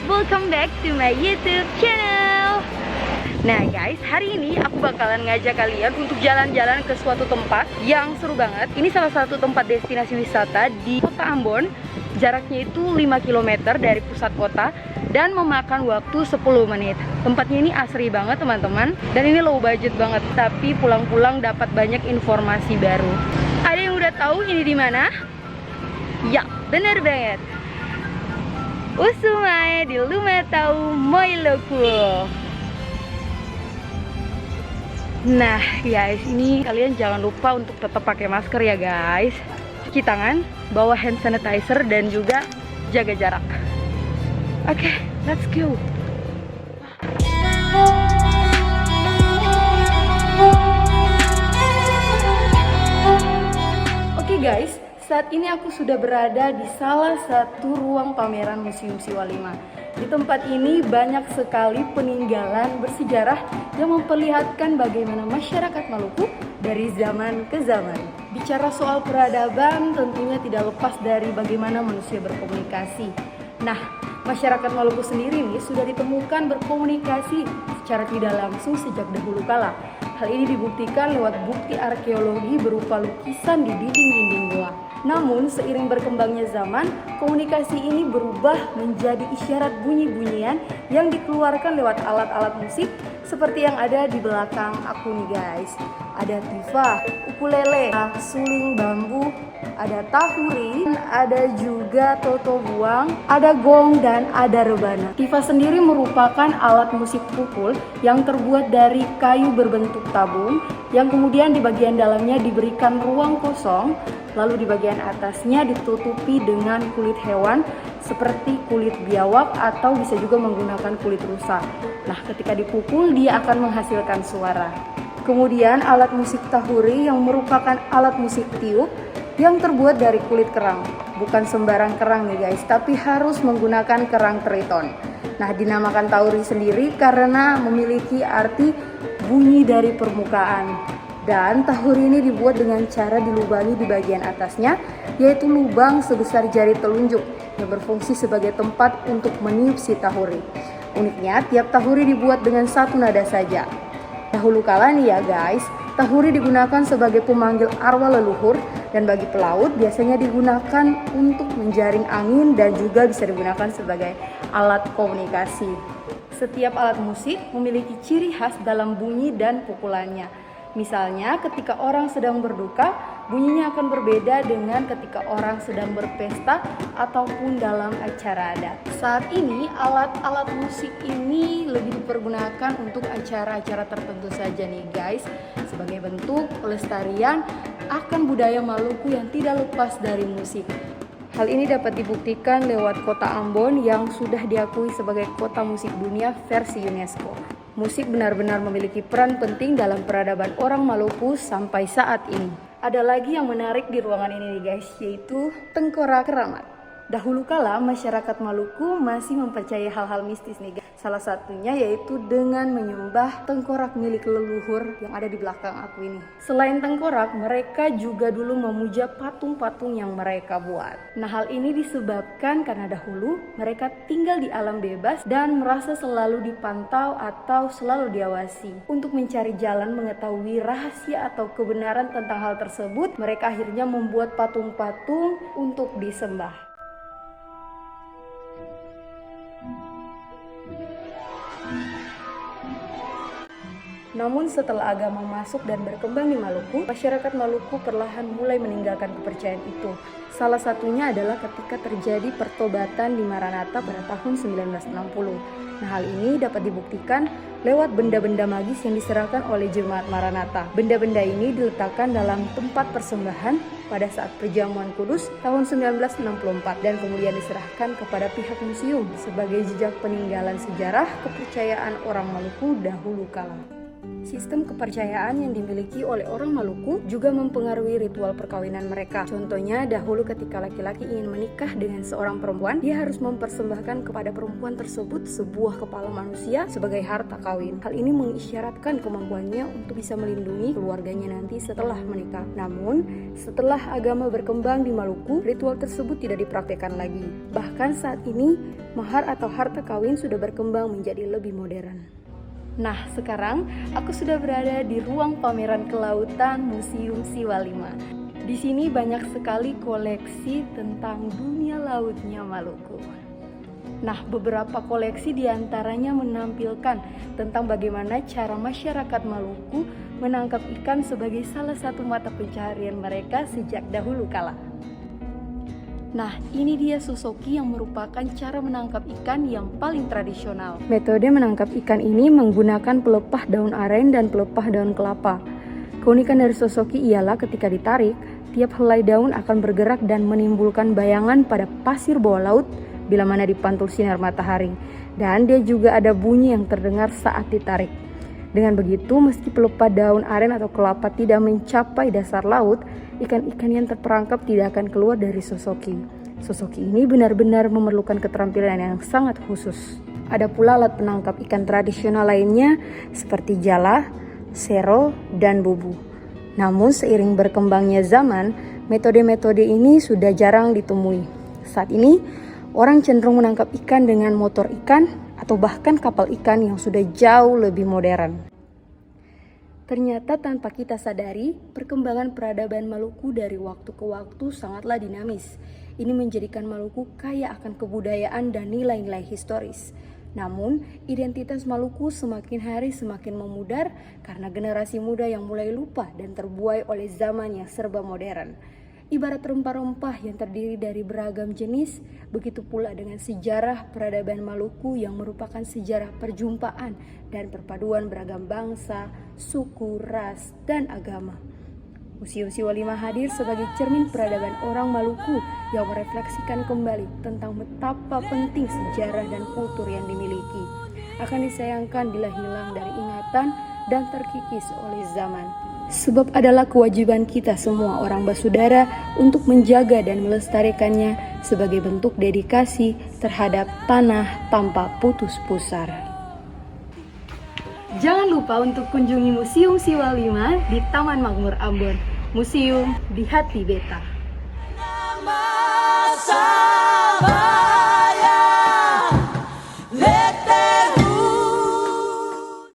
welcome back to my YouTube channel. Nah guys, hari ini aku bakalan ngajak kalian untuk jalan-jalan ke suatu tempat yang seru banget. Ini salah satu tempat destinasi wisata di Kota Ambon. Jaraknya itu 5 km dari pusat kota dan memakan waktu 10 menit. Tempatnya ini asri banget teman-teman, dan ini low budget banget, tapi pulang-pulang dapat banyak informasi baru. Ada yang udah tahu ini di mana? Ya, bener banget. Usumai di Lumetau Moiloku. Nah guys, ini kalian jangan lupa untuk tetap pakai masker ya guys. Cuci tangan, bawa hand sanitizer, dan juga jaga jarak. Oke, let's go. Oke guys, saat ini aku sudah berada di salah satu ruang pameran Museum Siwa 5. Di tempat ini banyak sekali peninggalan bersejarah yang memperlihatkan bagaimana masyarakat Maluku dari zaman ke zaman. Bicara soal peradaban tentunya tidak lepas dari bagaimana manusia berkomunikasi. Nah, masyarakat Maluku sendiri nih sudah ditemukan berkomunikasi secara tidak langsung sejak dahulu kala. Hal ini dibuktikan lewat bukti arkeologi berupa lukisan di dinding-dinding goa. Namun, seiring berkembangnya zaman, komunikasi ini berubah menjadi isyarat bunyi-bunyian yang dikeluarkan lewat alat-alat musik seperti yang ada di belakang aku nih guys. Ada tifa, ukulele, suling bambu, ada tahuri, ada juga toto buang, ada gong, dan ada rebana. Tifa sendiri merupakan alat musik pukul yang terbuat dari kayu berbentuk tabung yang kemudian di bagian dalamnya diberikan ruang kosong. Lalu di bagian atasnya ditutupi dengan kulit hewan seperti kulit biawak atau bisa juga menggunakan kulit rusa. Nah, ketika dipukul dia akan menghasilkan suara. Kemudian alat musik tahuri yang merupakan alat musik tiup yang terbuat dari kulit kerang. Bukan sembarang kerang nih guys, tapi harus menggunakan kerang triton. Nah, dinamakan tahuri sendiri karena memiliki arti bunyi dari permukaan. Dan tahuri ini dibuat dengan cara dilubangi di bagian atasnya, yaitu lubang sebesar jari telunjuk yang berfungsi sebagai tempat untuk meniup si tahuri. Uniknya, tiap tahuri dibuat dengan satu nada saja. Dahulu kala nih ya guys, tahuri digunakan sebagai pemanggil arwah leluhur, dan bagi pelaut biasanya digunakan untuk menjaring angin dan juga bisa digunakan sebagai alat komunikasi. Setiap alat musik memiliki ciri khas dalam bunyi dan pukulannya. Misalnya ketika orang sedang berduka, bunyinya akan berbeda dengan ketika orang sedang berpesta ataupun dalam acara adat. Saat ini alat-alat musik ini lebih dipergunakan untuk acara-acara tertentu saja nih guys, sebagai bentuk pelestarian akan budaya Maluku yang tidak lepas dari musik. Hal ini dapat dibuktikan lewat Kota Ambon yang sudah diakui sebagai Kota Musik Dunia versi UNESCO. Musik benar-benar memiliki peran penting dalam peradaban orang Maluku sampai saat ini. Ada lagi yang menarik di ruangan ini nih guys, yaitu tengkorak keramat. Dahulu kala masyarakat Maluku masih mempercayai hal-hal mistis nih guys. Salah satunya yaitu dengan menyembah tengkorak milik leluhur yang ada di belakang aku ini. Selain tengkorak, mereka juga dulu memuja patung-patung yang mereka buat. Nah, hal ini disebabkan karena dahulu mereka tinggal di alam bebas dan merasa selalu dipantau atau selalu diawasi. Untuk mencari jalan mengetahui rahasia atau kebenaran tentang hal tersebut, mereka akhirnya membuat patung-patung untuk disembah. Namun setelah agama masuk dan berkembang di Maluku, masyarakat Maluku perlahan mulai meninggalkan kepercayaan itu. Salah satunya adalah ketika terjadi pertobatan di Maranatha pada tahun 1960. Nah, hal ini dapat dibuktikan lewat benda-benda magis yang diserahkan oleh jemaat Maranatha. Benda-benda ini diletakkan dalam tempat persembahan pada saat perjamuan kudus tahun 1964 dan kemudian diserahkan kepada pihak museum sebagai jejak peninggalan sejarah kepercayaan orang Maluku dahulu kala. Sistem kepercayaan yang dimiliki oleh orang Maluku juga mempengaruhi ritual perkawinan mereka. Contohnya, dahulu ketika laki-laki ingin menikah dengan seorang perempuan, dia harus mempersembahkan kepada perempuan tersebut sebuah kepala manusia sebagai harta kawin. Hal ini mengisyaratkan kemampuannya untuk bisa melindungi keluarganya nanti setelah menikah. Namun, setelah agama berkembang di Maluku, ritual tersebut tidak dipraktikkan lagi. Bahkan saat ini, mahar atau harta kawin sudah berkembang menjadi lebih modern. Nah, sekarang aku sudah berada di ruang pameran kelautan Museum Siwa 5. Di sini banyak sekali koleksi tentang dunia lautnya Maluku. Nah, beberapa koleksi diantaranya menampilkan tentang bagaimana cara masyarakat Maluku menangkap ikan sebagai salah satu mata pencaharian mereka sejak dahulu kala. Nah, ini dia sosoki yang merupakan cara menangkap ikan yang paling tradisional. Metode menangkap ikan ini menggunakan pelepah daun aren dan pelepah daun kelapa. Keunikan dari sosoki ialah ketika ditarik, tiap helai daun akan bergerak dan menimbulkan bayangan pada pasir bawah laut bila mana dipantul sinar matahari. Dan dia juga ada bunyi yang terdengar saat ditarik. Dengan begitu, meski pelepah daun aren atau kelapa tidak mencapai dasar laut, ikan-ikan yang terperangkap tidak akan keluar dari sosoki. Sosoki ini benar-benar memerlukan keterampilan yang sangat khusus. Ada pula alat penangkap ikan tradisional lainnya seperti jala, sero, dan bubu. Namun seiring berkembangnya zaman, metode-metode ini sudah jarang ditemui. Saat ini, orang cenderung menangkap ikan dengan motor ikan atau bahkan kapal ikan yang sudah jauh lebih modern. Ternyata tanpa kita sadari, perkembangan peradaban Maluku dari waktu ke waktu sangatlah dinamis. Ini menjadikan Maluku kaya akan kebudayaan dan nilai-nilai historis. Namun, identitas Maluku semakin hari semakin memudar karena generasi muda yang mulai lupa dan terbuai oleh zaman yang serba modern. Ibarat rempah-rempah yang terdiri dari beragam jenis, begitu pula dengan sejarah peradaban Maluku yang merupakan sejarah perjumpaan dan perpaduan beragam bangsa, suku, ras, dan agama. Museum Siwa 5 hadir sebagai cermin peradaban orang Maluku yang merefleksikan kembali tentang betapa penting sejarah dan kultur yang dimiliki. Akan disayangkan bila hilang dari ingatan dan terkikis oleh zaman. Sebab adalah kewajiban kita semua orang basudara untuk menjaga dan melestarikannya sebagai bentuk dedikasi terhadap tanah tanpa putus pusar. Jangan lupa untuk kunjungi Museum Siwa 5 di Taman Makmur Ambon. Museum di hati beta.